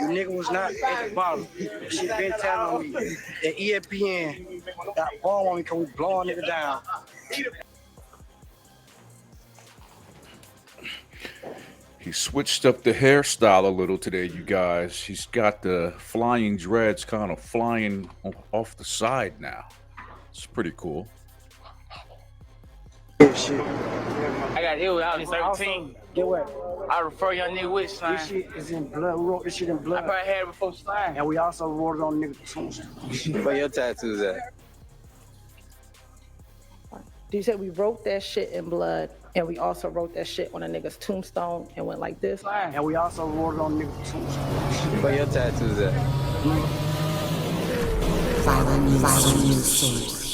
You nigga was not at the bottom. Shit been telling me that ESPN got bomb on me because we blowing nigga down. He switched up the hairstyle a little today, you guys. He's got the flying dreads kind of flying off the side now. It's pretty cool. Shit. I got ill out in 13. Get what? I refer young nigga with Slime. This shit is in blood. We wrote this shit in I blood. probably had it before Slime. And we also wrote it on niggas' tombstone. Where your tattoos at? You said we wrote that shit in blood, and we also wrote that shit on a nigga's tombstone and went like this. And we also wrote it on niggas' tombstone. Where your tattoos at? Violent news source.